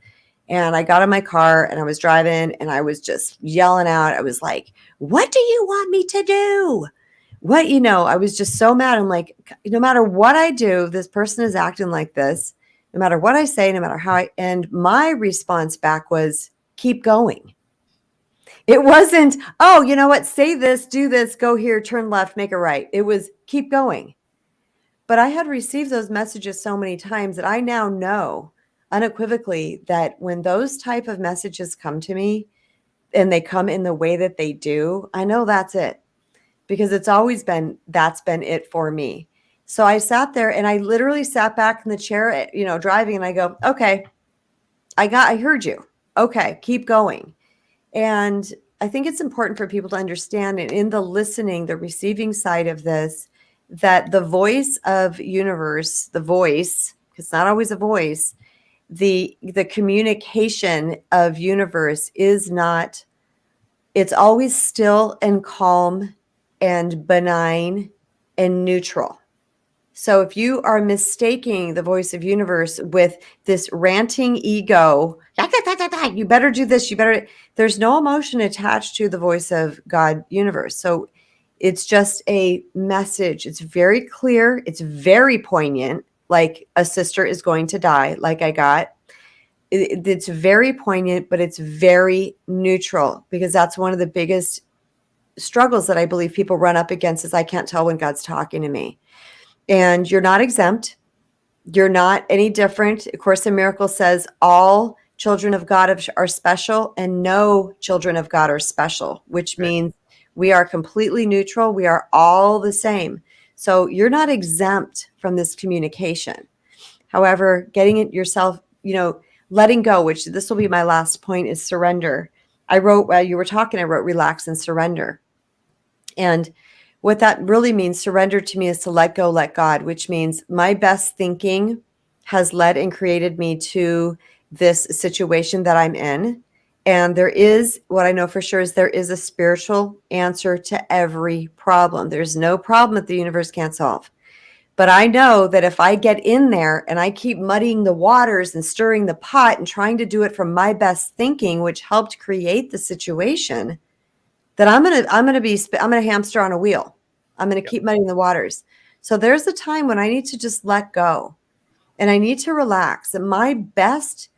and I got in my car and I was driving and I was just yelling out. I was like, what do you want me to do? I was just so mad. I'm like, no matter what I do, this person is acting like this. No matter what I say, no matter how and my response back was, keep going. It wasn't, oh, you know what? Say this, do this, go here, turn left, make a right. It was keep going. But I had received those messages so many times that I now know unequivocally that when those type of messages come to me and they come in the way that they do, I know that's it, because that's been it for me. So I sat there and I literally sat back in the chair, driving, and I go, okay, I heard you. Okay, keep going. And I think it's important for people to understand, and in the listening, the receiving side of this, that the voice of universe, the voice, it's not always a voice, the communication of universe is not, it's always still and calm and benign and neutral. So if you are mistaking the voice of universe with this ranting ego, you better do this, there's no emotion attached to the voice of God universe. So it's just a message. It's very clear. It's very poignant, like a sister is going to die, like I got. It's very poignant, but it's very neutral, because that's one of the biggest struggles that I believe people run up against is I can't tell when God's talking to me. And you're not exempt. You're not any different. A Course in Miracles says all children of God are special and no children of God are special, which means we are completely neutral. We are all the same. So you're not exempt from this communication. However, getting it yourself, letting go, which this will be my last point, is surrender. I wrote, while you were talking, I wrote relax and surrender. And what that really means, surrender to me, is to let go, let God, which means my best thinking has led and created me to this situation that I'm in. And there is, what I know for sure is there is a spiritual answer to every problem. There's no problem that the universe can't solve. But I know that if I get in there and I keep muddying the waters and stirring the pot and trying to do it from my best thinking, which helped create the situation, that I'm gonna hamster on a wheel. I'm gonna keep muddying the waters. So there's a time when I need to just let go and I need to relax. And my best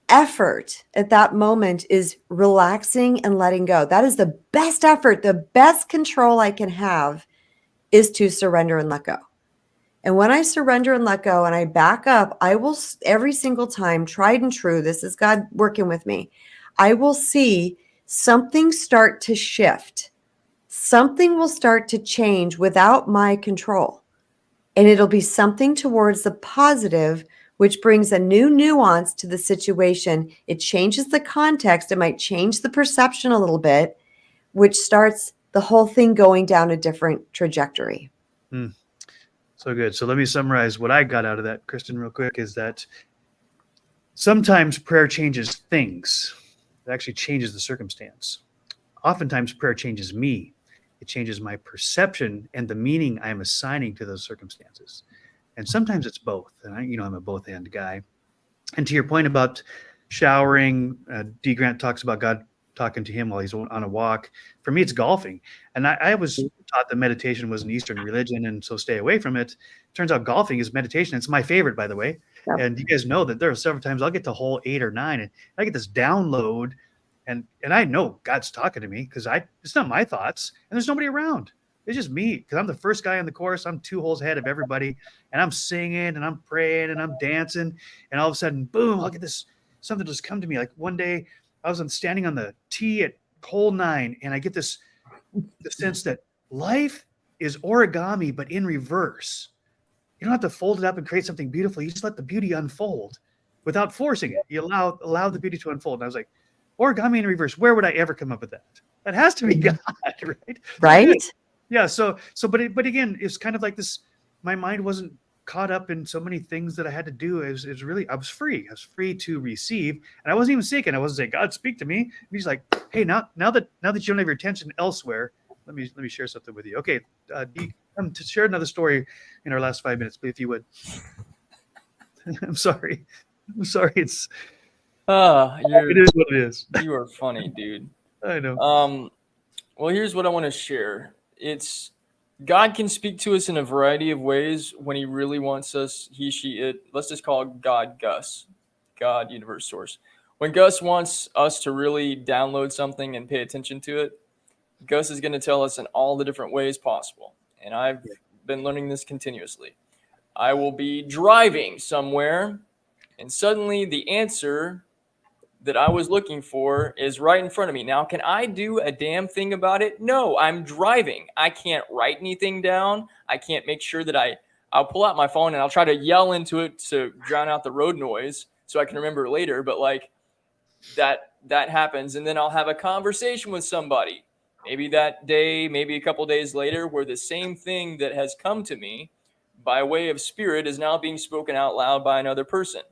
effort at that moment is relaxing and letting go. That is the best effort. The best control I can have is to surrender and let go. And when I surrender and let go and I back up, I will, every single time, tried and true, this is God working with me, I will see something start to shift. Something will start to change without my control. And it'll be something towards the positive, which brings a new nuance to the situation. It changes the context. It might change the perception a little bit, which starts the whole thing going down a different trajectory. So good. So let me summarize what I got out of that, Kristen, real quick, is that sometimes prayer changes things. It actually changes the circumstance. Oftentimes prayer changes me. It changes my perception and the meaning I'm assigning to those circumstances. And sometimes it's both. And I'm a both and guy. And to your point about showering, D. Grant talks about God talking to him while he's on a walk. For me, it's golfing. And I was taught that meditation was an Eastern religion, and so stay away from it. Turns out golfing is meditation. It's my favorite, by the way. Yep. And you guys know that there are several times I'll get to hole 8 or 9, and I get this download, and I know God's talking to me because it's not my thoughts, and there's nobody around. It's just me, because I'm the first guy on the course. I'm 2 holes ahead of everybody, and I'm singing, and I'm praying, and I'm dancing, and all of a sudden, boom, I'll get this, something just come to me. Like one day, I was standing on the tee at hole 9, and I get the sense that life is origami, but in reverse. You don't have to fold it up and create something beautiful. You just let the beauty unfold without forcing it. You allow the beauty to unfold. And I was like, origami in reverse. Where would I ever come up with that? That has to be God, right? Right. Yeah. But again, it's kind of like this. My mind wasn't caught up in so many things that I had to do. I was free. I was free to receive, and I wasn't even seeking. I wasn't saying, God, speak to me. And he's like, hey, now that you don't have your attention elsewhere, let me share something with you. Okay, to share another story in our last 5 minutes, please, if you would. I'm sorry. It's it is what it is. You are funny, dude. I know. Well, here's what I want to share. It's God can speak to us in a variety of ways when he really wants us, he, she, it. Let's just call God Gus, God, universe, source. When Gus wants us to really download something and pay attention to it, Gus is going to tell us in all the different ways possible. And I've been learning this continuously. I will be driving somewhere, and suddenly the answer that I was looking for is right in front of me. Now, can I do a damn thing about it? No, I'm driving. I can't write anything down. I can't make sure that I'll pull out my phone and I'll try to yell into it to drown out the road noise so I can remember later. But like that happens. And then I'll have a conversation with somebody, maybe that day, maybe a couple days later, where the same thing that has come to me by way of spirit is now being spoken out loud by another person.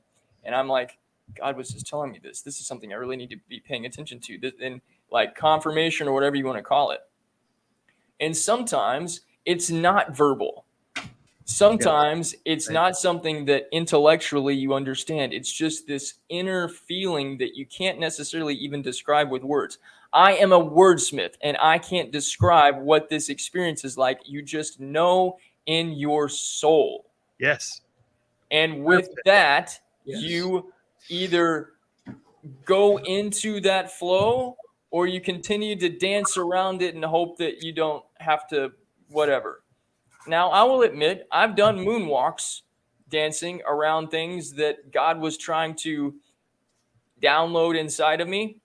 And I'm like, God was just telling me this. This is something I really need to be paying attention to. And like confirmation or whatever you want to call it. And sometimes it's not verbal. Sometimes it's not something that intellectually you understand. It's just this inner feeling that you can't necessarily even describe with words. I am a wordsmith, and I can't describe what this experience is like. You just know in your soul. Yes. And with that, you either go into that flow or you continue to dance around it and hope that you don't have to whatever. Now, I will admit I've done moonwalks dancing around things that God was trying to download inside of me.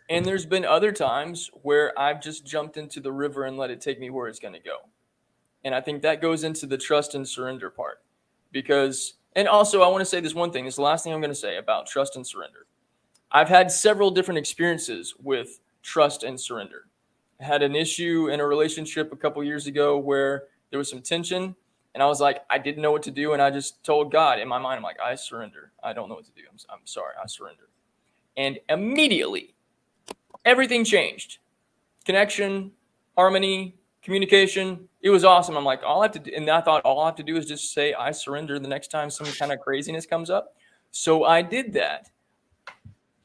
And there's been other times where I've just jumped into the river and let it take me where it's going to go. And I think that goes into the trust and surrender part. because, and also I want to say this one thing. This is the last thing I'm going to say about trust and surrender. I've had several different experiences with trust and surrender. I had an issue in a relationship a couple years ago where there was some tension, and I was like, I didn't know what to do, and I just told God in my mind, I'm like, I surrender. I don't know what to do. I'm sorry, I surrender. And immediately, everything changed. Connection, harmony, communication. It was awesome. I'm like, all I have to do, and I thought all I have to do is just say I surrender the next time some kind of craziness comes up. So I did that.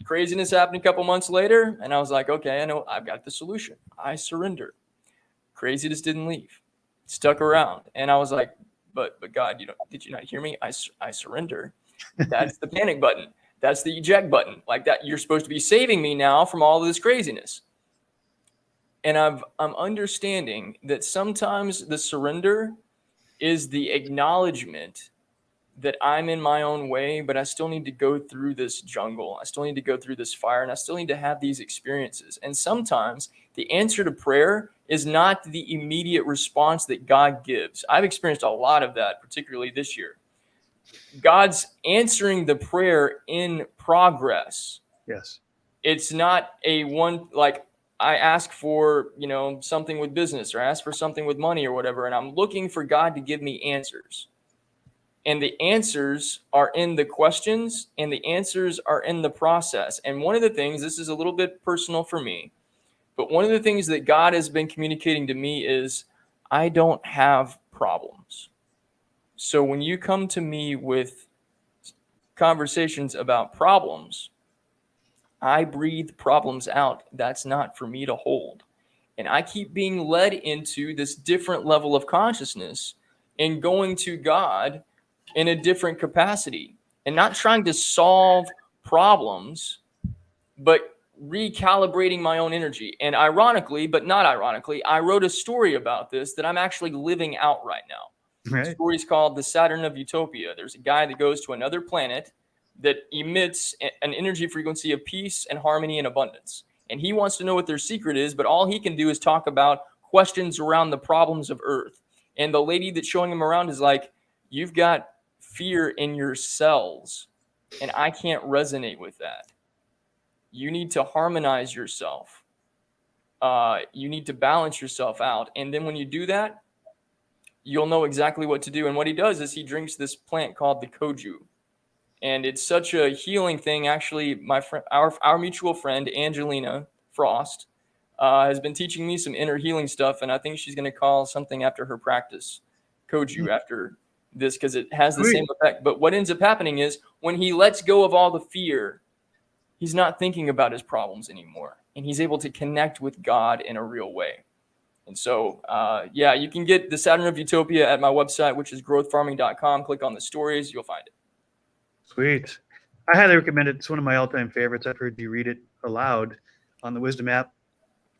Craziness happened a couple months later, and I was like, okay, I know I've got the solution. I surrender. Craziness didn't leave, stuck around, and I was like, but God, did you not hear me? I surrender. That's the panic button. That's the eject button. Like that, you're supposed to be saving me now from all of this craziness. And I'm understanding that sometimes the surrender is the acknowledgement that I'm in my own way, but I still need to go through this jungle. I still need to go through this fire, and I still need to have these experiences. And sometimes the answer to prayer is not the immediate response that God gives. I've experienced a lot of that, particularly this year. God's answering the prayer in progress. Yes. It's not a one, like I ask for, something with business, or I ask for something with money or whatever, and I'm looking for God to give me answers. And the answers are in the questions, and the answers are in the process. And one of the things, this is a little bit personal for me, but one of the things that God has been communicating to me is I don't have problems. So when you come to me with conversations about problems, I breathe problems out. That's not for me to hold. And I keep being led into this different level of consciousness and going to God in a different capacity, and not trying to solve problems, but recalibrating my own energy. And ironically, but not ironically, I wrote a story about this that I'm actually living out right now. Right. The story is called The Saturn of Utopia. There's a guy that goes to another planet that emits an energy frequency of peace and harmony and abundance. And he wants to know what their secret is, but all he can do is talk about questions around the problems of Earth. And the lady that's showing him around is like, you've got fear in your cells, and I can't resonate with that. You need to harmonize yourself. You need to balance yourself out. And then when you do that, you'll know exactly what to do. And what he does is he drinks this plant called the MoJOE. And it's such a healing thing. Actually, my friend, our mutual friend, Angelina Frost, has been teaching me some inner healing stuff. And I think she's going to call something after her practice MoJOE after this, because it has the same effect. But what ends up happening is when he lets go of all the fear, he's not thinking about his problems anymore, and he's able to connect with God in a real way. And so, you can get the Saturn of Utopia at my website, which is growthfarming.com. Click on the stories, you'll find it. Sweet. I highly recommend it. It's one of my all-time favorites. I've heard you read it aloud on the Wisdom app.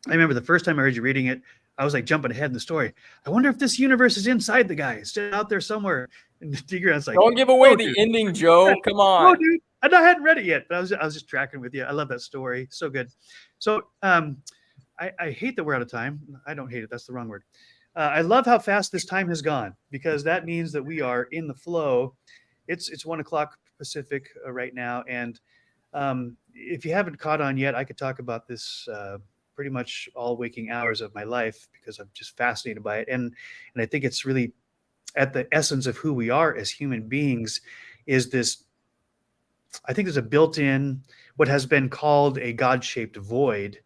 I remember the first time I heard you reading it, I was like jumping ahead in the story. I wonder if this universe is inside the guy. It's out there somewhere. And Tigran's like, don't give away the ending, Joe. Come on. No, dude. I hadn't read it yet, but I was just tracking with you. I love that story. So good. So I hate that we're out of time. I don't hate it. That's the wrong word. I love how fast this time has gone, because that means that we are in the flow. It's 1:00 Pacific right now. And if you haven't caught on yet, I could talk about this pretty much all waking hours of my life, because I'm just fascinated by it. And I think it's really at the essence of who we are as human beings is this. I think there's a built-in, what has been called a God-shaped void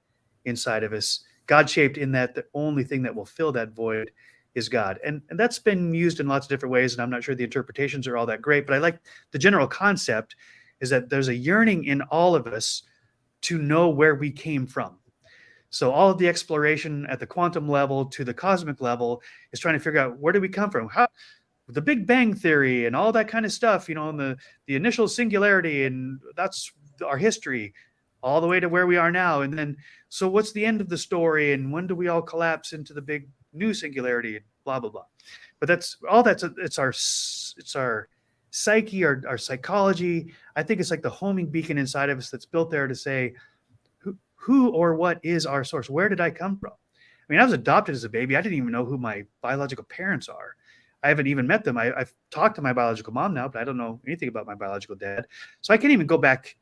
inside of us. God-shaped in that the only thing that will fill that void is God. And that's been used in lots of different ways, and I'm not sure the interpretations are all that great, but I like the general concept is that there's a yearning in all of us to know where we came from. So all of the exploration at the quantum level to the cosmic level is trying to figure out, where did we come from? How, the Big Bang Theory and all that kind of stuff, and the initial singularity, and that's our history all the way to where we are now. And then, so what's the end of the story, and when do we all collapse into the big new singularity, and blah, blah, blah. But it's our psyche, our psychology. I think it's like the homing beacon inside of us that's built there to say, who or what is our source? Where did I come from? I mean, I was adopted as a baby. I didn't even know who my biological parents are. I haven't even met them. I've talked to my biological mom now, but I don't know anything about my biological dad. So I can't even go back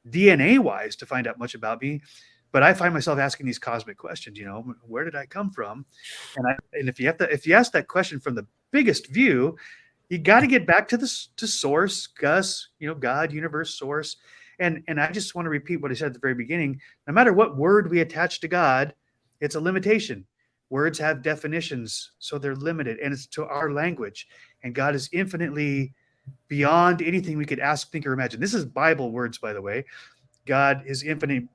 DNA wise to find out much about me. But I find myself asking these cosmic questions, where did I come from? And if you ask that question from the biggest view, you got to get back to source, Gus, God, universe, source. And I just want to repeat what I said at the very beginning. No matter what word we attach to God, it's a limitation. Words have definitions, so they're limited, and it's to our language. And God is infinitely beyond anything we could ask, think, or imagine. This is Bible words, by the way. God is infinitely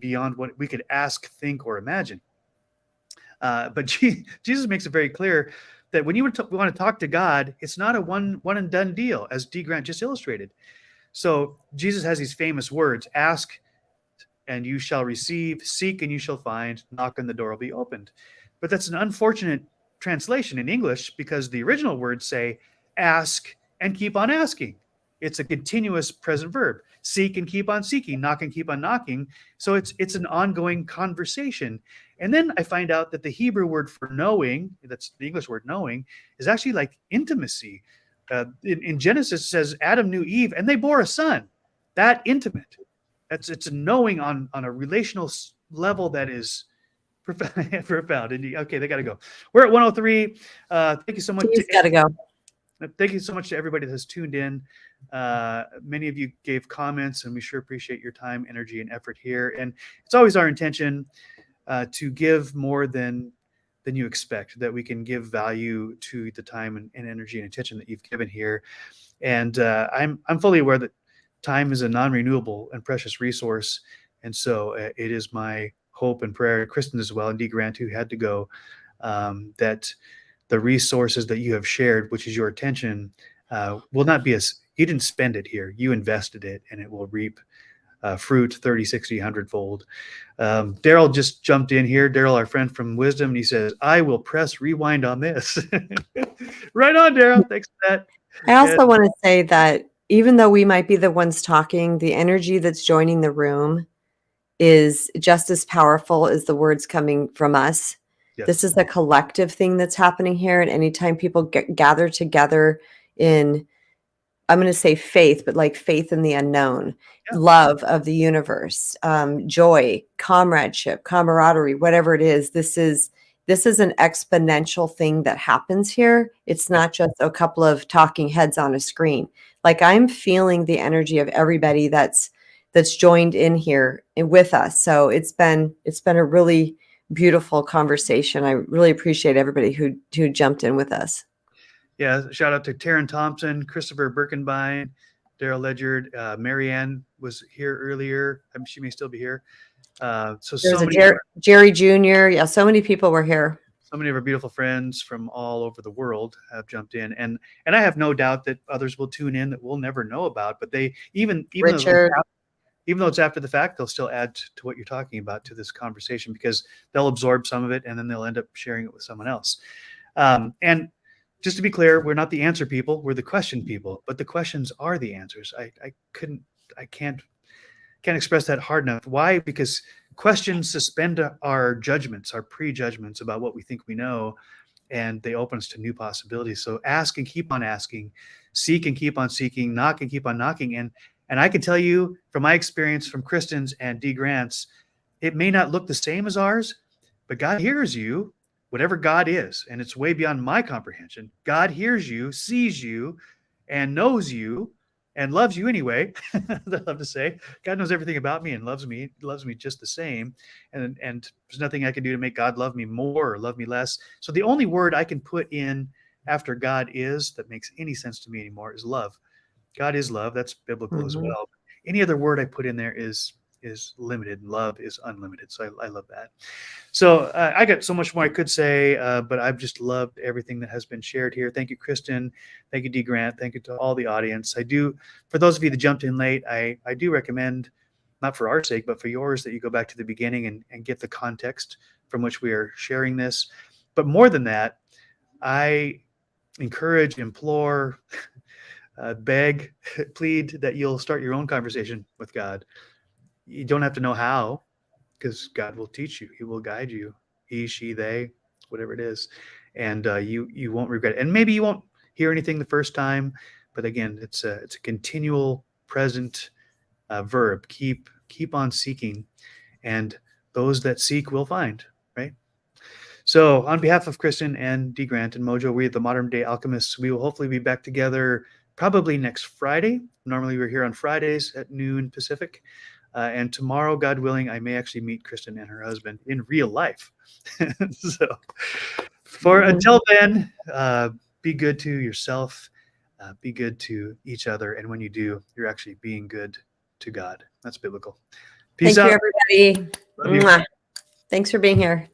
beyond what we could ask, think, or imagine. But Jesus makes it very clear that when you want to talk to God, it's not a one and done deal, as D. Grant just illustrated. So Jesus has these famous words: ask and you shall receive, seek and you shall find, knock and the door will be opened. But that's an unfortunate translation in English, because the original words say ask and keep on asking. It's a continuous present verb. Seek and keep on seeking, knock and keep on knocking. So it's an ongoing conversation. And then I find out that the Hebrew word for knowing, that's the English word knowing, is actually like intimacy. In Genesis, it says Adam knew Eve and they bore a son. That intimate. It's a knowing on a relational level that is profound. Indeed. Okay, they got to go. We're at 103. Thank you so much. He's got to go. Thank you so much to everybody that has tuned in. Many of you gave comments, and we sure appreciate your time, energy, and effort here. And it's always our intention to give more than you expect, that we can give value to the time and energy and attention that you've given here. And I'm fully aware that time is a non-renewable and precious resource. And so it is my hope and prayer, Kristen as well, and D. Grant, who had to go, that the resources that you have shared, which is your attention, will not be you didn't spend it here. You invested it, and it will reap fruit 30, 60, 100-fold. Daryl just jumped in here. Daryl, our friend from Wisdom, and he says, I will press rewind on this. Right on, Daryl. Thanks for that. I also want to say that even though we might be the ones talking, the energy that's joining the room is just as powerful as the words coming from us. Yes. This is a collective thing that's happening here. And anytime people gather together in, I'm going to say faith, but like faith in the unknown, love of the universe, joy, comradeship, camaraderie, whatever it is, this is an exponential thing that happens here. It's not just a couple of talking heads on a screen. Like, I'm feeling the energy of everybody that's joined in here with us. So it's been a really beautiful conversation. I really appreciate everybody who jumped in with us. Yeah, shout out to Taryn Thompson, Christopher Birkenbein, Daryl Ledyard, Marianne was here earlier. She may still be here. So many Jerry Jr. Yeah, so many people were here. So many of our beautiful friends from all over the world have jumped in, and I have no doubt that others will tune in that we'll never know about. But they even though it's after the fact, they'll still add to what you're talking about to this conversation, because they'll absorb some of it and then they'll end up sharing it with someone else. And just to be clear, we're not the answer people, we're the question people, but the questions are the answers. I can't express that hard enough. Why? Because questions suspend our judgments, our prejudgments about what we think we know, and they open us to new possibilities. So ask and keep on asking, seek and keep on seeking, knock and keep on knocking. And I can tell you from my experience from Kristen's and D. Grant's, it may not look the same as ours, but God hears you, whatever God is, and it's way beyond my comprehension. God hears you, sees you, and knows you, and loves you anyway. I love to say, God knows everything about me and loves me just the same. And there's nothing I can do to make God love me more or love me less. So the only word I can put in after God is that makes any sense to me anymore is love. God is love. That's biblical as well. Any other word I put in there is limited. Love is unlimited. So I love that. So I got so much more I could say, but I've just loved everything that has been shared here. Thank you, Kristen. Thank you, D. Grant. Thank you to all the audience. For those of you that jumped in late, I do recommend, not for our sake, but for yours, that you go back to the beginning and get the context from which we are sharing this. But more than that, I encourage, implore, beg, plead that you'll start your own conversation with God. You don't have to know how, because God will teach you. He will guide you. He, she, they, whatever it is. and you won't regret it. And maybe you won't hear anything the first time, but again, it's a continual present verb. Keep on seeking, and those that seek will find, right? So on behalf of Kristen and D. Grant and MoJOE, we at the Modern Day Alchemists, we will hopefully be back together probably next Friday. Normally we're here on Fridays at noon Pacific. And tomorrow, God willing, I may actually meet Kristen and her husband in real life. So until then, be good to yourself, be good to each other. And when you do, you're actually being good to God. That's biblical. Peace Thank out. you, everybody. Love you. Mwah. Thanks for being here.